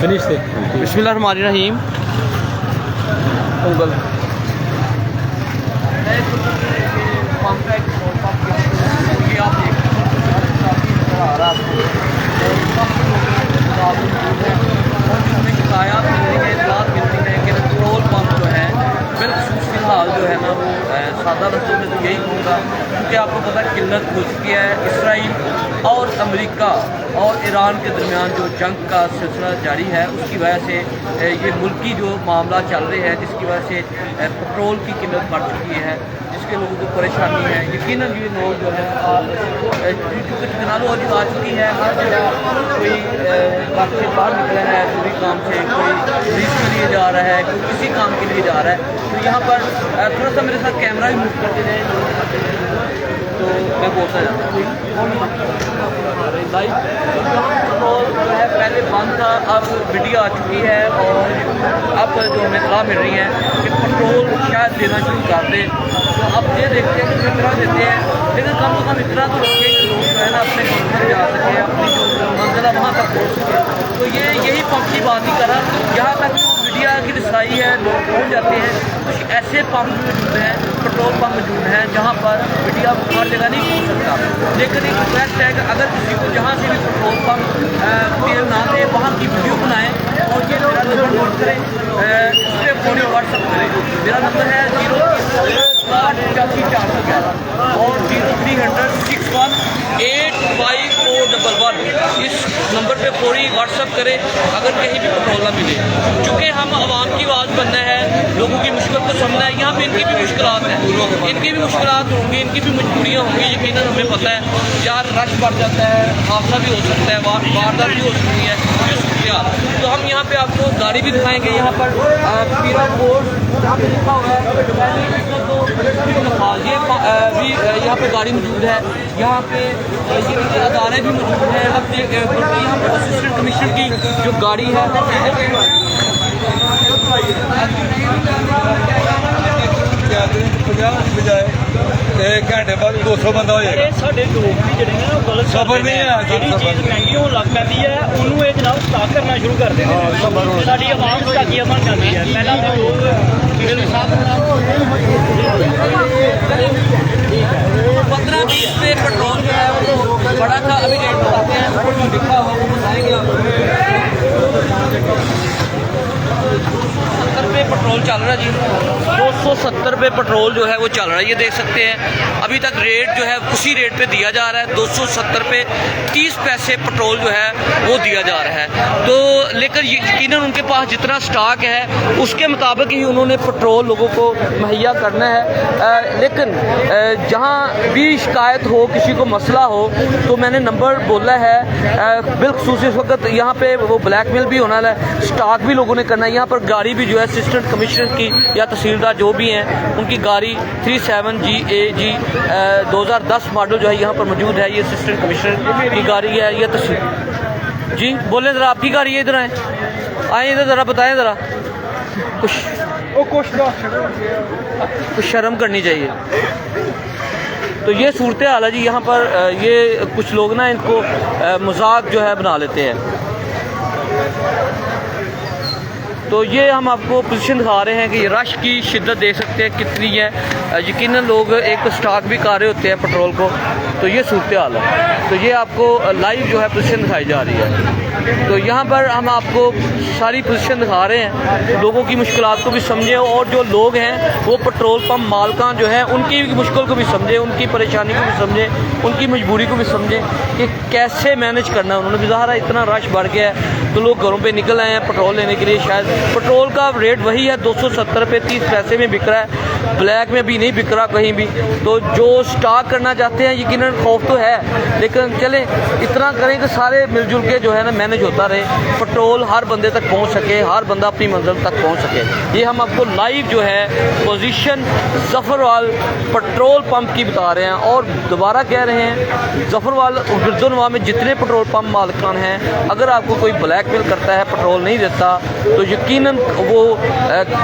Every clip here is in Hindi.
फिनिश थे। बिस्मिल्लाहिर्रहमानिर्रहीम। पोंगल शिकायत मिल रही है, इतलात मिल रही है कि पेट्रोल पंप जो है बिल्कुल फिलहाल जो है ना वो सादा लफ्ज़ों में तो यही कहूँगा, क्योंकि आपको पता है किल्लत हो चुकी है। इसराइल और अमेरिका और ईरान के दरमियान जो जंग का सिलसिला जारी है, उसकी वजह से ये मुल्की जो मामला चल रहे हैं, जिसकी वजह से पेट्रोल की किल्लत बढ़ चुकी है, जिसके लोगों को परेशानी है। यकीनन ये लोग जो है क्योंकि टेक्नोलॉजी आ चुकी है, हर जगह कोई घर से बाहर निकला है पूरी काम से, कोई पुलिस के लिए जा रहा है, कोई किसी काम के लिए जा रहा है। तो यहाँ पर थोड़ा सा मेरे साथ कैमरा भी मूव करते रहे तो मैं बोलता जाता हूँ। लाइव पेट्रोल जो है पहले बंद था, अब वीडियो आ चुकी है और अब जो हमें इत्तला मिल रही है कि पेट्रोल शायद देना शुरू कर दे। तो अब ये देखते हैं कि कितना देते हैं, लेकिन कम से कम इतना तो रखें कि लोग जो है ना अपने घर तक जा सके, अपनी जो मंजिल है वहाँ तक पहुँच सके। तो यही पंप की बात ही कर रहा, जहाँ तक मीडिया की रसाई है लोग पहुँच जाते हैं। कुछ ऐसे पंप मौजूद हैं, पेट्रोल पंप मौजूद हैं जहाँ पर मीडिया हर जगह नहीं पहुँच सकता, लेकिन एक रिक्वेस्ट है कि अगर किसी को जहाँ से भी पेट्रोल पंप तेल ना दे वहाँ की वीडियो बनाएं और ये मेरा नंबर नोट करें, उस पर फ़ोन व्हाट्सअप करें। मेरा नंबर है 0854411 और 0300618541। इस नंबर पे पूरी व्हाट्सअप करें अगर कहीं भी पेट्रोल ना मिले, चूँकि हम आवाम की आवाज़ बनना है, लोगों की मुश्किल को समझना है। यहाँ पे इनकी भी मुश्किलात हैं, इनकी भी मुश्किलात होंगी, इनकी भी मजबूरियाँ होंगी, यकीनन हमें पता है। यार रश बढ़ जाता है, हादसा भी हो सकता है, वारदात भी हो सकती है। तो हम यहाँ पे आपको गाड़ी भी दिखाएंगे। यहाँ पर पीरा बोर्ड यहाँ पे लिखा हुआ है, ये भी यहाँ पे गाड़ी मौजूद है। यहाँ पे ये अदारे भी मौजूद हैं। अब यहाँ पर असिस्टेंट कमिश्नर की जो गाड़ी है घंटे बाद 200 बंदा हो जाएगा। ਸਾਡੇ ਲੋਕ ਵੀ ਜਿਹੜੇ ਨੇ ਉਹ ਗਲਤ ਸਬਰ ਨਹੀਂ ਹੈ, ਜਿਹੜੀ ਸਬਰ ਚੀਜ਼ ਮਹਿੰਗੀ ਹੋਣ ਲੱਗ ਪੈਂਦੀ ਹੈ ਉਹਨੂੰ ਇਹ ਜਨਾਬ ਸਟਾਕ ਕਰਨਾ ਸ਼ੁਰੂ ਕਰ ਦਿੰਦੇ ਨੇ। ਸਾਡੀ ਆਵਾਮ ਸਟਾਕੀਆ ਬਣ ਜਾਂਦੀ ਹੈ। ਪਹਿਲਾਂ ਤਾਂ ਲੋਕ ਜਿਹੜੇ ਸਾਥ 15-20 पे पेट्रोल जो है वो बड़ा था, अभी रेट बताते हैं, लिखा हुआ वो बताएंगे आपको। 270 रुपये पेट्रोल चल रहा है जी, 270 रुपये पेट्रोल जो है वो चल रहा है। ये देख सकते हैं अभी तक रेट जो है उसी रेट पे दिया जा रहा है, 270 रुपये 30 पैसे पेट्रोल जो है वो दिया जा रहा है। तो लेकर यकीनन उनके पास जितना स्टॉक है उसके मुताबिक ही उन्होंने पेट्रोल लोगों को मुहैया करना है। लेकिन जहाँ भी शिकायत हो, किसी को मसला हो, तो मैंने नंबर बोला है। बिलखसूस इस वक्त यहाँ पे वो ब्लैकमेल भी होना है, स्टॉक भी लोगों ने करना है। यहाँ पर गाड़ी भी जो है असिस्टेंट कमिश्नर की या तहसीलदार जो भी हैं उनकी गाड़ी 37GAG 2010 मॉडल जो है यहाँ पर मौजूद है। ये असिस्टेंट कमिश्नर की गाड़ी है, ये तहसील जी। बोले ज़रा आपकी गाड़ी है, इधर आए इधर ज़रा बताएं ज़रा, कुछ शर्म करनी चाहिए। तो ये सूरत हाल है जी। यहाँ पर ये कुछ लोग ना इनको मजाक जो है बना लेते हैं। तो ये हम आपको पोजीशन दिखा रहे हैं कि रश की शिद्दत देख सकते हैं कितनी है। यकीनन लोग एक स्टॉक भी कर रहे होते हैं पेट्रोल को। तो ये सूरत हाल है। तो ये आपको लाइव जो है पोजीशन दिखाई जा रही है। तो यहाँ पर हम आपको सारी पोजीशन दिखा रहे हैं, लोगों की मुश्किलात को भी समझें और जो लोग हैं वो पेट्रोल पंप मालकान जो है उनकी मुश्किल को भी समझें, उनकी परेशानी को भी समझें, उनकी मजबूरी को भी समझें कि कैसे मैनेज करना है। उन्होंने भी ज़ाहिर है इतना रश बढ़ गया है तो लोग घरों पे निकल आए हैं पेट्रोल लेने के लिए। शायद पेट्रोल का रेट वही है, 270 रुपये 30 पैसे में बिक रहा है, ब्लैक में भी नहीं बिक रहा कहीं भी। तो जो स्टॉक करना चाहते हैं यकीनन खौफ तो है, लेकिन चलें इतना करें कि सारे मिलजुल के जो है ना मैनेज होता रहे, पेट्रोल हर बंदे तक पहुंच सके, हर बंदा अपनी मंजिल तक पहुंच सके। ये हम आपको लाइव जो है पोजीशन ज़फ़रवाल पेट्रोल पंप की बता रहे हैं। और दोबारा कह रहे हैं ज़फ़रवाल गिरदोनवा में जितने पेट्रोल पंप मालिकान हैं, अगर आपको कोई ब्लैकमेल करता है, पेट्रोल नहीं देता, तो यकीनन वो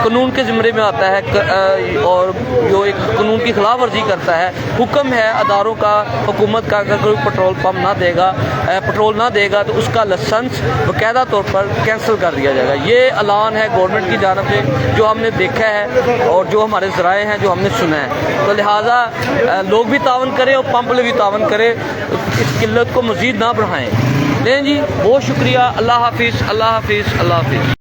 कानून के ज़िम्मे में आता है और जो एक कानून की खिलाफ वर्जी करता है। हुक्म है अदारों का हुकूमत का अगर कोई पेट्रोल पम्प ना देगा, पेट्रोल ना देगा तो उसका लाइसेंस बाकायदा तौर पर कैंसिल कर दिया जाएगा। ये ऐलान है गवर्नमेंट की जानब से, जो हमने देखा है और जो हमारे ज़राए हैं, जो हमने सुना है। तो लिहाजा लोग भी तावन करें और पंप वाले भी तावन करें, इस किल्लत को मज़ीद ना बढ़ाएँ। लें जी, बहुत शुक्रिया। अल्लाह हाफिज़, अल्लाह हाफिज़, अल्लाह हाफिज़।